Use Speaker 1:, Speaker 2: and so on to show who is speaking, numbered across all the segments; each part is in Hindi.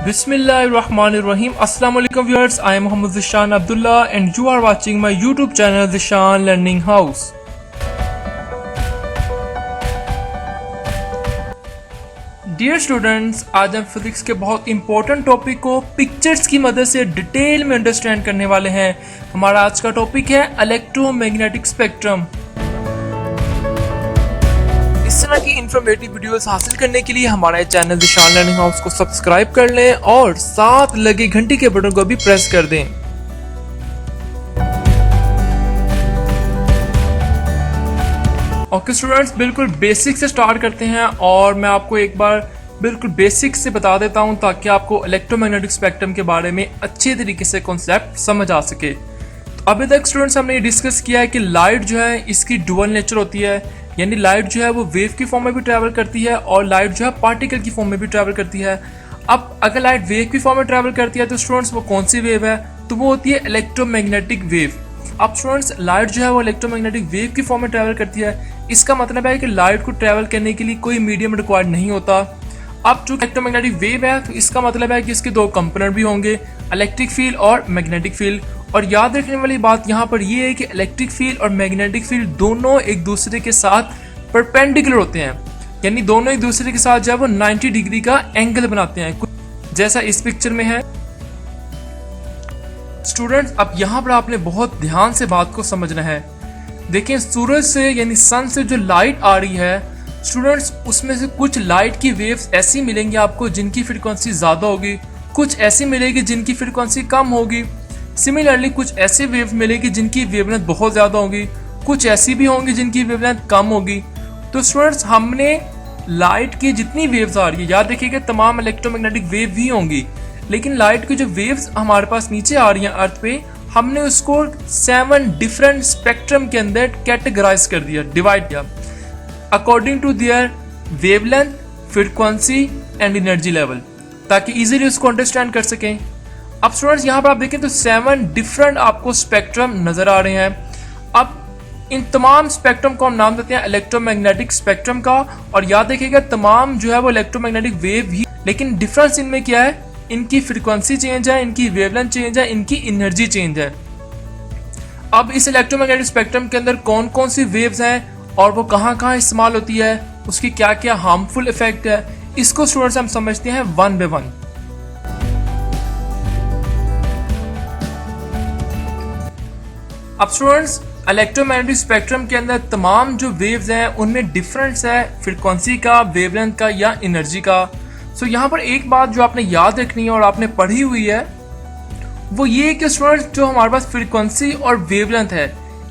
Speaker 1: Bismillahirrahmanirrahim. Assalamu alaikum viewers. I am Muhammad Zishan Abdullah and you are watching my YouTube channel Zishan Learning House. Dear students, आज हम फिजिक्स के बहुत इंपॉर्टेंट टॉपिक को पिक्चर्स की मदद से डिटेल में अंडरस्टैंड करने वाले हैं। हमारा आज का टॉपिक है इलेक्ट्रोमैग्नेटिक स्पेक्ट्रम। इस तरह की इंफॉर्मेटिव वीडियोस हासिल करने के लिए हमारे चैनल ज़िशान लर्निंग हाउस को सब्सक्राइब कर लें और साथ लगे घंटी के बटन को भी प्रेस कर दें। ओके स्टूडेंट्स, बिल्कुल बेसिक से स्टार्ट करते हैं और मैं आपको एक बार बिल्कुल बेसिक से बता देता हूं ताकि आपको इलेक्ट्रोमैग्नेटिक स्पेक्ट्रम के बारे में अच्छे तरीके से कॉन्सेप्ट समझ आ सके। तो अभी तक स्टूडेंट्स हमने ये डिस्कस किया है कि लाइट जो है इसकी डुअल नेचर होती है, यानी लाइट जो है वो वेव की फॉर्म में भी ट्रैवल करती है और लाइट जो है पार्टिकल की फॉर्म में भी ट्रैवल करती है। अब अगर लाइट वेव की फॉर्म में ट्रैवल करती है तो स्टूडेंट्स वो कौन सी वेव है, तो वो होती है इलेक्ट्रोमैग्नेटिक वेव। अब स्टूडेंट्स लाइट जो है वो इलेक्ट्रोमैग्नेटिक वेव की फॉर्म में ट्रैवल करती है। इसका मतलब है कि लाइट को ट्रैवल करने के लिए कोई मीडियम रिक्वायर्ड नहीं होता। अब जो इलेक्ट्रोमैग्नेटिक वेव है तो इसका मतलब है कि इसके दो कंपोनेंट भी होंगे, इलेक्ट्रिक फील्ड और मैग्नेटिक फील्ड। और याद रखने वाली बात यहाँ पर ये है कि इलेक्ट्रिक फील्ड और मैग्नेटिक फील्ड दोनों एक दूसरे के साथ परपेंडिकुलर होते हैं, यानी दोनों एक दूसरे के साथ जो है वो 90 डिग्री का एंगल बनाते हैं, जैसा इस पिक्चर में है। स्टूडेंट्स, अब यहाँ पर आपने बहुत ध्यान से बात को समझना है। देखिए, सूरज से यानी सन से जो लाइट आ रही है स्टूडेंट्स, उसमें से कुछ लाइट की वेव्स ऐसी मिलेंगी आपको जिनकी फ्रीक्वेंसी ज़्यादा होगी, कुछ ऐसी मिलेगी जिनकी फ्रीक्वेंसी कम होगी। सिमिलरली कुछ ऐसी वेव मिलेगी जिनकी वेवलेंथ बहुत ज़्यादा होगी, कुछ ऐसी भी होंगी जिनकी वेवलेंथ कम होगी। तो स्टूडेंट्स, हमने लाइट की जितनी वेव्स आ रही है, याद रखिएगा तमाम इलेक्ट्रोमैग्नेटिक वेव भी होंगी, लेकिन लाइट की जो वेव्स हमारे पास नीचे आ रही हैं अर्थ पे, हमने उसको 7 डिफरेंट स्पेक्ट्रम के अंदर कैटेगराइज कर दिया, डिवाइड किया according to their wavelength, frequency and energy level, ताकि इजीली उसको अंडरस्टैंड कर सकें। अब स्टूडेंट्स यहाँ पर आप देखें तो 7 डिफरेंट आपको स्पेक्ट्रम नजर आ रहे हैं। अब इन तमाम स्पेक्ट्रम को हम नाम देते हैं इलेक्ट्रोमैग्नेटिक स्पेक्ट्रम का। और याद रखिएगा तमाम जो है वो इलेक्ट्रोमैग्नेटिक वेव ही, लेकिन डिफरेंस इनमें क्या है, इनकी फ्रीक्वेंसी चेंज है, इनकी वेवलेंथ चेंज है, इनकी एनर्जी चेंज है। अब इस इलेक्ट्रोमैग्नेटिक स्पेक्ट्रम के अंदर कौन कौन सी वेव्स हैं और वो कहाँ कहाँ इस्तेमाल होती है, उसकी क्या क्या हार्मफुल इफेक्ट है, इसको स्टूडेंट्स हम समझते हैं वन बाय वन। अब स्टूडेंट्स, इलेक्ट्रोमैग्नेटिक स्पेक्ट्रम के अंदर तमाम जो वेव्स हैं उनमें डिफरेंस है फ्रीक्वेंसी का, वेवलेंथ का या एनर्जी का। सो यहाँ पर एक बात जो आपने याद रखनी है और आपने पढ़ी हुई है वो ये है कि स्टूडेंट्स जो हमारे पास फ्रीक्वेंसी और वेवलेंथ है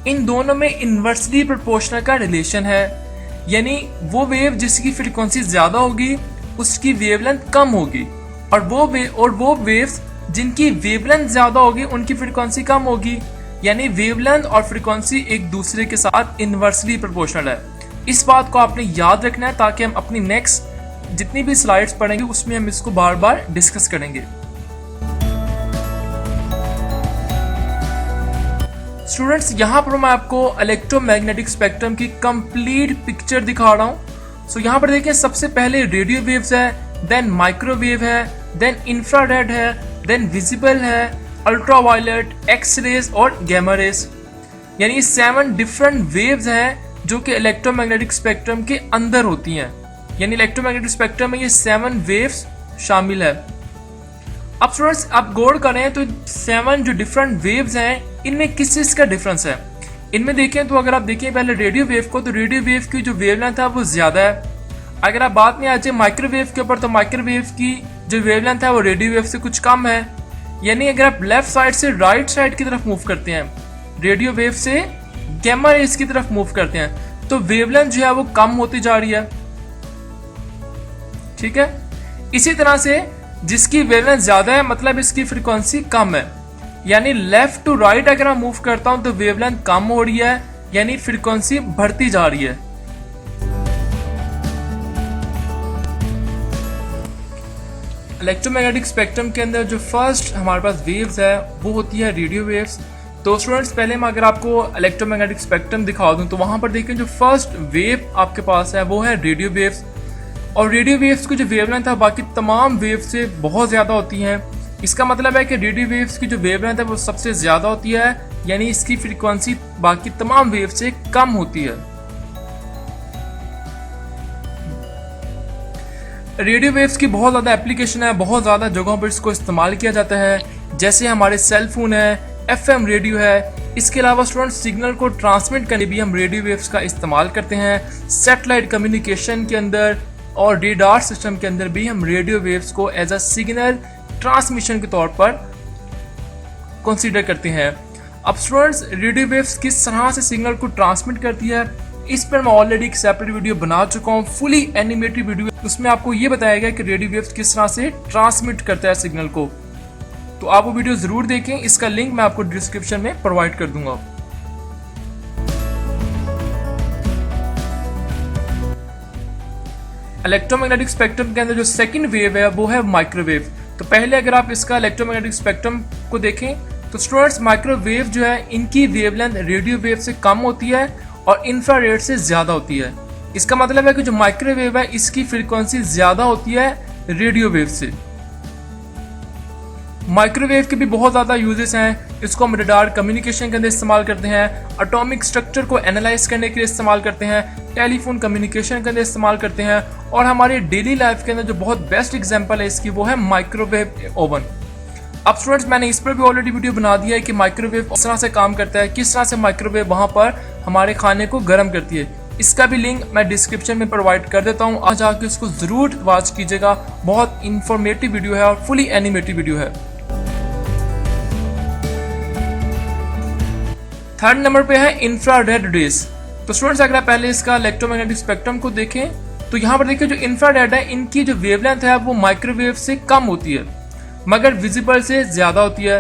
Speaker 1: इन दोनों में इन्वर्सली प्रोपोर्शनल का रिलेशन है, यानी वो वेव जिसकी फ्रीक्वेंसी ज्यादा होगी उसकी वेवलेंथ कम होगी, और वो वेव्स जिनकी वेवलेंथ ज्यादा होगी उनकी फ्रीक्वेंसी कम होगी, यानी वेवलेंथ और फ्रीक्वेंसी एक दूसरे के साथ इन्वर्सली प्रोपोर्शनल है। इस बात को आपने याद रखना है ताकि हम अपनी नेक्स्ट जितनी भी स्लाइड्स पढ़ेंगे उसमें हम इसको बार बार डिस्कस करेंगे। स्टूडेंट्स, यहाँ पर मैं आपको इलेक्ट्रोमैग्नेटिक स्पेक्ट्रम की कंप्लीट पिक्चर दिखा रहा हूँ। सो यहाँ पर देखिए, सबसे पहले रेडियो वेव्स है, देन माइक्रोवेव है, देन इंफ्रारेड है, देन विजिबल है, अल्ट्रावायलेट, एक्स रेज और गैमा रेज, यानी 7 डिफरेंट वेव्स हैं जो कि इलेक्ट्रोमैग्नेटिक स्पेक्ट्रम के अंदर होती हैं, यानी इलेक्ट्रोमैग्नेटिक स्पेक्ट्रम में ये 7 वेव्स शामिल है। अब स्टूडेंट्स आप गौर करें तो 7 जो डिफरेंट वेव्स हैं इनमें किस चीज का डिफरेंस है। इनमें देखें तो अगर आप देखें पहले रेडियो वेव को, तो रेडियो वेव की जो वेवलेंथ है वो ज्यादा है। अगर आप बात में आ जाए माइक्रोवेव के ऊपर, तो माइक्रोवेव की जो वेवलेंथ है वो रेडियो वेव से कुछ कम है। यानी अगर आप लेफ्ट साइड से राइट साइड की तरफ मूव करते हैं, रेडियो वेव से गैमा रेज की तरफ मूव करते हैं, तो वेवलेंथ जो है वो कम होती जा रही है। ठीक है, इसी तरह से जिसकी वेवलेंथ ज्यादा है मतलब इसकी फ्रीक्वेंसी कम है, यानी लेफ्ट टू राइट अगर मैं मूव करता हूं तो वेवलेंथ कम हो रही है, यानी फ्रीक्वेंसी बढ़ती जा रही है। इलेक्ट्रोमैग्नेटिक स्पेक्ट्रम के अंदर जो फर्स्ट हमारे पास वेव्स है वो होती है रेडियो वेव्स। तो स्टूडेंट्स, पहले मैं अगर आपको इलेक्ट्रोमैग्नेटिक स्पेक्ट्रम दिखा दूं तो वहां पर देखें जो फर्स्ट वेव आपके पास है वो है रेडियो वेव्स। और रेडियो वेव्स की जो वेवलेंथ है बाकी तमाम वेव से बहुत ज़्यादा होती हैं। इसका मतलब है कि रेडियो वेव्स की जो वेवलेंथ है वो सबसे ज़्यादा होती है, यानी इसकी फ्रीक्वेंसी बाकी तमाम वेव से कम होती है। रेडियो वेव्स की बहुत ज़्यादा एप्लीकेशन है, बहुत ज़्यादा जगहों पर इसको इस्तेमाल किया जाता है, जैसे हमारे सेल फोन है, FM रेडियो है। इसके अलावा स्टूडेंट सिग्नल को ट्रांसमिट करने भी हम रेडियो वेव्स का इस्तेमाल करते हैं। सैटेलाइट कम्युनिकेशन के अंदर और रेडार सिस्टम के अंदर भी हम रेडियो वेव्स को एज अ सिग्नल ट्रांसमिशन के तौर पर कंसीडर करते हैं। अब स्टूडेंट्स रेडियो वेव्स किस तरह से सिग्नल को ट्रांसमिट करती है, इस पर मैं ऑलरेडी एक सेपरेट वीडियो बना चुका हूँ, फुली एनिमेटेड वीडियो। उसमें आपको ये बताया गया कि रेडियो वेव्स किस तरह से ट्रांसमिट करता है सिग्नल को, तो आप वो वीडियो जरूर देखें। इसका लिंक मैं आपको डिस्क्रिप्शन में प्रोवाइड कर दूंगा। इलेक्ट्रोमैग्नेटिक स्पेक्ट्रम के अंदर जो सेकंड वेव है वो है माइक्रोवेव। तो पहले अगर आप इसका इलेक्ट्रोमैग्नेटिक स्पेक्ट्रम को देखें तो स्टूडेंट्स माइक्रोवेव जो है इनकी वेवलेंथ रेडियो वेव से कम होती है और इंफ्रारेड से ज्यादा होती है। इसका मतलब है कि जो माइक्रोवेव है इसकी फ्रीक्वेंसी ज्यादा होती है रेडियो वेव से। माइक्रोवेव के भी बहुत ज़्यादा यूजेस हैं। इसको हम रडार कम्युनिकेशन के अंदर इस्तेमाल करते हैं, एटॉमिक स्ट्रक्चर को एनालाइज करने के लिए इस्तेमाल करते हैं, टेलीफोन कम्युनिकेशन के अंदर इस्तेमाल करते हैं, और हमारे डेली लाइफ के अंदर जो बहुत बेस्ट एग्जांपल है इसकी वो है माइक्रोवेव ओवन। अब स्टूडेंट्स मैंने इस पर भी ऑलरेडी वीडियो बना दिया है कि माइक्रोवेव किस तरह से काम करता है, किस तरह से माइक्रोवेव वहाँ पर हमारे खाने को गर्म करती है। इसका भी लिंक मैं डिस्क्रिप्शन में प्रोवाइड कर देता हूँ, आज आके उसको ज़रूर वॉच कीजिएगा। बहुत इंफॉर्मेटिव वीडियो है और फुली एनिमेटेड वीडियो है। थर्ड नंबर पे है इंफ्रारेड रेस। तो स्टूडेंट्स अगर आप पहले इसका इलेक्ट्रोमैग्नेटिक स्पेक्ट्रम को देखें तो यहाँ पर देखिए जो इंफ्रारेड है इनकी जो वेवलेंथ है वो माइक्रोवेव से कम होती है मगर विजिबल से ज्यादा होती है।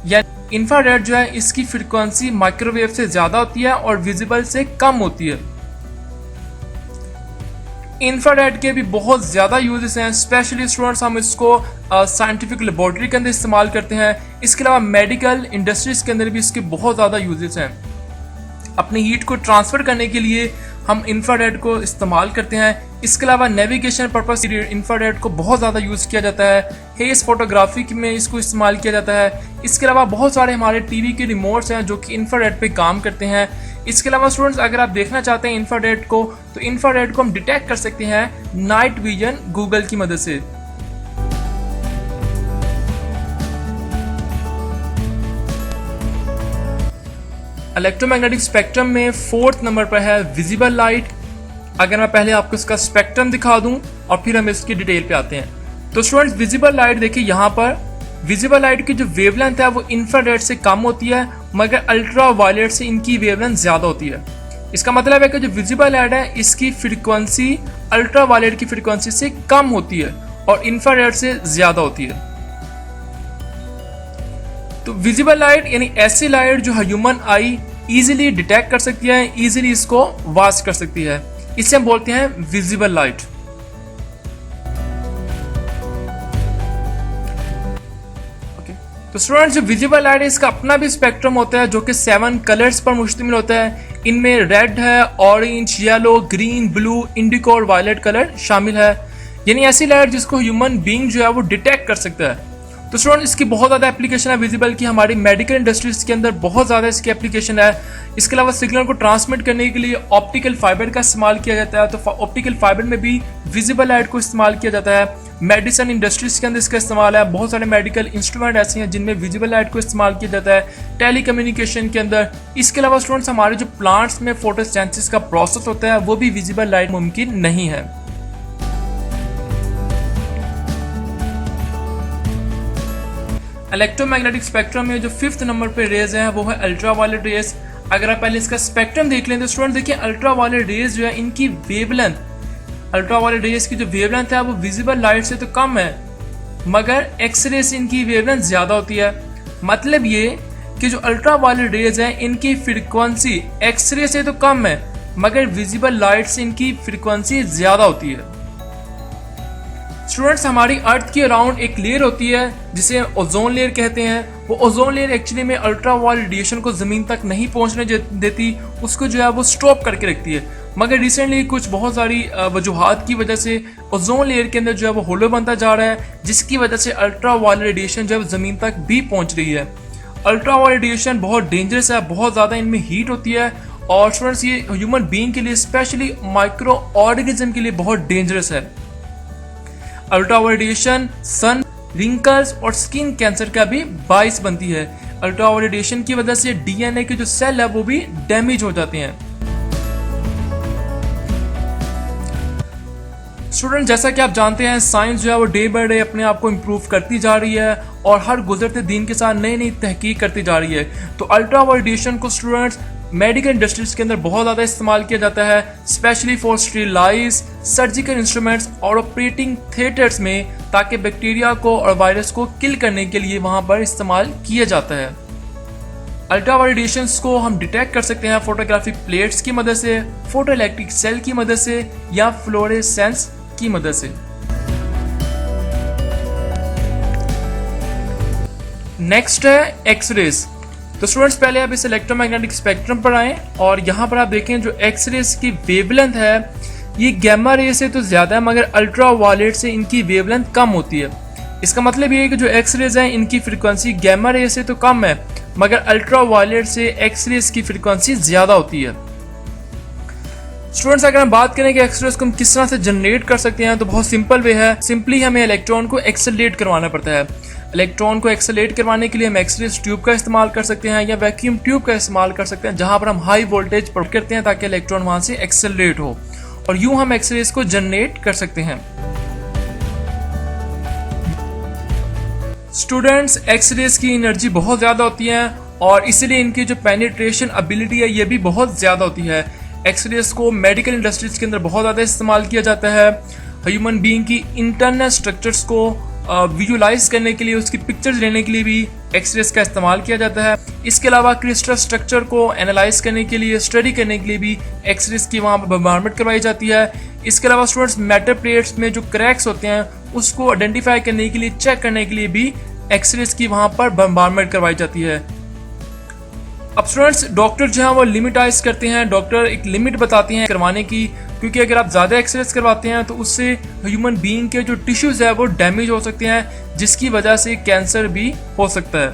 Speaker 1: यानी इंफ्रारेड जो है इसकी फ्रीक्वेंसी माइक्रोवेव से ज्यादा होती है और विजिबल से कम होती है। इंफ्रारेड के भी बहुत ज़्यादा यूजेस हैं, स्पेशली स्टूडेंट्स हम इसको साइंटिफिक लेबोरेटरी के अंदर इस्तेमाल करते हैं। इसके अलावा मेडिकल इंडस्ट्रीज के अंदर भी इसके बहुत ज़्यादा यूजेस हैं। अपनी हीट को ट्रांसफ़र करने के लिए हम इंफ्रारेड को इस्तेमाल करते हैं। इसके अलावा नेविगेशन पर्पस इंफ्रारेड को बहुत ज़्यादा यूज़ किया जाता है। हेज फोटोग्राफी में इसको इस्तेमाल किया जाता है। इसके अलावा बहुत सारे हमारे टीवी के रिमोट्स हैं जो कि इंफ्रारेड पे काम करते हैं। इसके अलावा स्टूडेंट्स अगर आप देखना चाहते हैं इंफ्रारेड को तो इंफ्रारेड को हम डिटेक्ट कर सकते हैं नाइट विजन गूगल की मदद से। इलेक्ट्रोमैग्नेटिक स्पेक्ट्रम में फोर्थ नंबर पर है विजिबल लाइट। अगर मैं पहले आपको इसका स्पेक्ट्रम दिखा दूं और फिर हम इसकी डिटेल पे आते हैं तो स्टूडेंट्स विजिबल लाइट देखिए, यहाँ पर विजिबल लाइट की जो वेवलेंथ है वो इंफ्रारेड से कम होती है मगर अल्ट्रा वायलेट से इनकी वेवलेंथ ज्यादा होती है। इसका मतलब है कि जो विजिबल लाइट है इसकी फ्रीक्वेंसी अल्ट्रा वायलेट की फ्रीक्वेंसी से कम होती है और इंफ्रारेड से ज्यादा होती है। तो विजिबल लाइट यानी ऐसी लाइट जो ह्यूमन आई इजीली डिटेक्ट कर सकती है, इजीली इसको वॉच कर सकती है, इसे हम बोलते हैं विजिबल लाइट। तो स्टूडेंट्स जो विजिबल लाइट है इसका अपना भी स्पेक्ट्रम होता है जो कि 7 कलर्स पर मुश्तमिल होता है। इनमें रेड है, ऑरेंज, येलो, ग्रीन, ब्लू, इंडिको और वायलेट कलर शामिल है। यानी ऐसी लाइट जिसको ह्यूमन बीइंग जो है वो डिटेक्ट कर सकता है। तो स्टूडेंट इसकी बहुत ज़्यादा एप्लीकेशन है विजिबल की, हमारी मेडिकल इंडस्ट्रीज के अंदर बहुत ज़्यादा इसकी एप्लीकेशन है। इसके अलावा सिग्नल को ट्रांसमिट करने के लिए ऑप्टिकल फाइबर का इस्तेमाल किया जाता है, तो ऑप्टिकल फाइबर में भी विजिबल लाइट को इस्तेमाल किया जाता है। मेडिसिन इंडस्ट्रीज के अंदर इसका इस्तेमाल है, बहुत सारे मेडिकल इंस्ट्रूमेंट ऐसे हैं जिनमें विजिबल लाइट को इस्तेमाल किया जाता है। टेली कम्युनिकेशन के अंदर, इसके अलावा स्टूडेंट्स हमारे जो प्लांट्स में फोटोसिंथेसिस का प्रोसेस होता है वो भी विजिबल लाइट मुमकिन नहीं है। इलेक्ट्रोमैग्नेटिक स्पेक्ट्रम में जो 5th नंबर पे रेज है वो है अल्ट्रा वायलेट रेज। अगर आप पहले इसका स्पेक्ट्रम देख लें तो स्टूडेंट देखिए अल्ट्रा वायलेट रेज जो है इनकी वेवलेंथ, अल्ट्रा वायलेट रेज की जो वेवलेंथ है वो विजिबल लाइट से तो कम है मगर एक्सरे से इनकी वेवलेंथ ज़्यादा होती है। मतलब ये कि जो अल्ट्रा वायलेट रेज है इनकी फ्रीक्वेंसी एक्सरे से तो कम है मगर विजिबल लाइट से इनकी फ्रीक्वेंसी ज़्यादा होती है। स्टूडेंट्स, हमारी अर्थ के अराउंड एक लेयर होती है जिसे ओजोन लेयर कहते हैं। वो ओजोन लेयर एक्चुअली में अल्ट्रा वायलेट रेडिएशन को ज़मीन तक नहीं पहुंचने देती, उसको जो है वो स्टॉप करके रखती है। मगर रिसेंटली कुछ बहुत सारी वजूहात की वजह से ओजोन लेयर के अंदर जो है वो होलो बनता जा रहा है, जिसकी वजह से अल्ट्रा वायलेट रेडिएशन जो है ज़मीन तक भी पहुँच रही है। अल्ट्रा वायलेट रेडिएशन बहुत डेंजरस है, बहुत ज़्यादा इनमें हीट होती है और स्टूडेंट्स ये ह्यूमन बीइंग के लिए, स्पेशली माइक्रो ऑर्गेनिज्म के लिए बहुत डेंजरस है। अल्ट्रा वायलेट रेडिएशन सन, रिंकल्स और स्किन कैंसर का भी बाइस बनती है। अल्ट्रा वायलेट रेडिएशन की वजह से डीएनए के जो सेल है वो भी डैमेज हो जाते हैं। स्टूडेंट, जैसा कि आप जानते हैं साइंस जो है वो डे बाय डे अपने आप को इम्प्रूव करती जा रही है और हर गुजरते दिन के साथ नई नई तहकीक करती जा रही है। तो अल्ट्रा वायलेट रेडिएशन को स्टूडेंट्स मेडिकल इंडस्ट्रीज के अंदर बहुत ज़्यादा इस्तेमाल किया जाता है, specially for sterilise, surgical instruments और ऑपरेटिंग थिएटर्स में, ताकि बैक्टीरिया को और वायरस को किल करने के लिए वहाँ पर इस्तेमाल किया जाता है। अल्ट्रा वायलेट रेडिएशंस को हम डिटेक्ट कर सकते हैं फोटोग्राफिक प्लेट्स की मदद से, फोटो इलेक्ट्रिक सेल की मदद से या फ्लोरेसेंस की मदद से। नेक्स्ट है एक्सरेज। तो स्टूडेंट्स, पहले आप इस इलेक्ट्रोमैग्नेटिक स्पेक्ट्रम पर आएं और यहाँ पर आप देखें जो एक्सरेज की वेवलेंथ है ये गैमा रे से तो ज़्यादा है, मगर अल्ट्रा वायलेट से इनकी वेवलेंथ कम होती है। इसका मतलब ये है कि जो एक्सरेज हैं इनकी फ्रीक्वेंसी गैमा रे से तो कम है, मगर अल्ट्रा वायलेट से एक्सरेज की फ्रीक्वेंसी ज़्यादा होती है। स्टूडेंट्स, अगर हम बात करें कि एक्सरेज को हम किस तरह से जनरेट कर सकते हैं तो बहुत सिंपल वे है। सिंपली हमें इलेक्ट्रॉन को एक्सेलरेट करवाना पड़ता है। इलेक्ट्रॉन को एक्सेलरेट करवाने के लिए हम एक्सरेज ट्यूब का इस्तेमाल कर सकते हैं या वैक्यूम ट्यूब का इस्तेमाल कर सकते हैं, जहां पर हम हाई वोल्टेज प्रोवाइड करते हैं ताकि इलेक्ट्रॉन वहां से एक्सेलरेट हो, और यूं हम एक्सरेज को जनरेट कर सकते हैं। स्टूडेंट्स, एक्सरेज की एनर्जी बहुत ज़्यादा होती है और इसलिए इनकी जो पेनिट्रेशन एबिलिटी है ये भी बहुत ज़्यादा होती है। एक्सरेज को मेडिकल इंडस्ट्रीज के अंदर बहुत ज़्यादा इस्तेमाल किया जाता है। ह्यूमन बीइंग की इंटरनल स्ट्रक्चर्स को विजुलाइज करने के लिए, उसकी पिक्चर्स लेने के लिए भी एक्सरेज का इस्तेमाल किया जाता है। इसके अलावा क्रिस्टल स्ट्रक्चर को एनालाइज करने के लिए, स्टडी करने के लिए भी एक्सरेज की वहाँ पर बम्बारमेंट करवाई जाती है। इसके अलावा स्टूडेंट्स, मेटल प्लेट्स में जो क्रैक्स होते हैं उसको आइडेंटिफाई करने के लिए, चेक करने के लिए भी एक्सरेज की वहाँ पर बम्बारमेंट करवाई जाती है। अब स्टूडेंट्स, डॉक्टर जो है वो लिमिटाइज करते हैं, डॉक्टर एक लिमिट बताते हैं करवाने की, क्योंकि अगर आप ज़्यादा एक्सरेज करवाते हैं तो उससे ह्यूमन बीइंग के जो टिश्यूज है वो डैमेज हो सकते हैं, जिसकी वजह से कैंसर भी हो सकता है।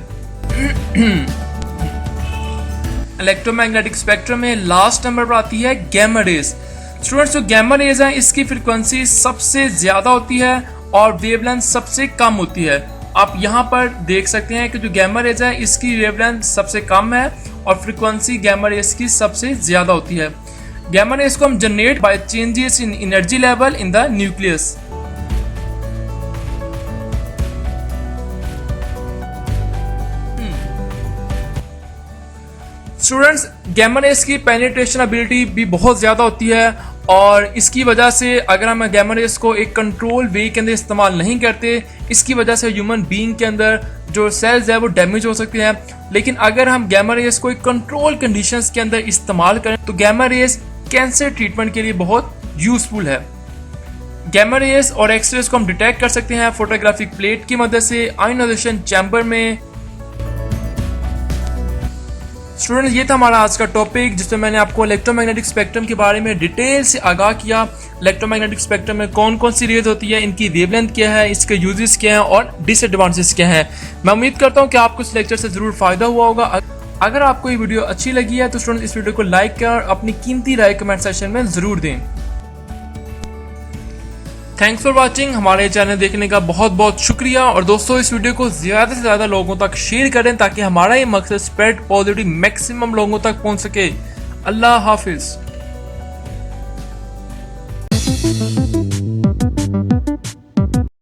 Speaker 1: इलेक्ट्रोमैग्नेटिक स्पेक्ट्रम में लास्ट नंबर पर आती है गैमा रेज। स्टूडेंट्स, जो गैमा रेज है इसकी फ्रीक्वेंसी सबसे ज़्यादा होती है और वेवलेंथ सबसे कम होती है। आप यहाँ पर देख सकते हैं कि जो गैमा रेज है इसकी वेवलेंथ सबसे कम है और फ्रीक्वेंसी गैमा रेज की सबसे ज़्यादा होती है। गैमा रेज को हम generate by changes in energy level in the nucleus. Students, gamma rays की पेनिट्रेशन एबिलिटी भी बहुत ज़्यादा होती है और इसकी वजह से अगर हम गैमा रेज को एक कंट्रोल वे के अंदर इस्तेमाल नहीं करते, इसकी वजह से ह्यूमन बीइंग के अंदर जो सेल्स है वो डैमेज हो सकते हैं। लेकिन अगर हम गैमा रेज को एक कंट्रोल कंडीशंस के अंदर इस्तेमाल करें तो गैमा रेज कैंसर ट्रीटमेंट के लिए बहुत यूजफुल है। गैमा रेज और एक्स रेज को हम डिटेक्ट कर सकते हैं फोटोग्राफिक प्लेट की मदद से, आयोनाइजेशन चैम्बर में। स्टूडेंट्स, ये था हमारा आज का टॉपिक जिसमें मैंने आपको इलेक्ट्रोमैग्नेटिक स्पेक्ट्रम के बारे में डिटेल से आगाह किया। इलेक्ट्रोमैग्नेटिक स्पेक्ट्रम में कौन कौन सी रेज होती है, इनकी वेवलेंथ क्या है, इसके यूजेस क्या हैं और डिसएडवांटेजेस क्या हैं। मैं उम्मीद करता हूँ कि आपको इस लेक्चर से ज़रूर फ़ायदा हुआ होगा। अगर आपको ये वीडियो अच्छी लगी है तो स्टूडेंट्स इस वीडियो को लाइक करें और अपनी कीमती राय कमेंट सेक्शन में ज़रूर दें। Thanks for watching. हमारे चैनल देखने का बहुत बहुत शुक्रिया और दोस्तों इस वीडियो को ज़्यादा से ज़्यादा लोगों तक शेयर करें ताकि हमारा ये मकसद स्प्रेड पॉजिटिव मैक्सिमम लोगों तक पहुंच सके। अल्लाह हाफिज़।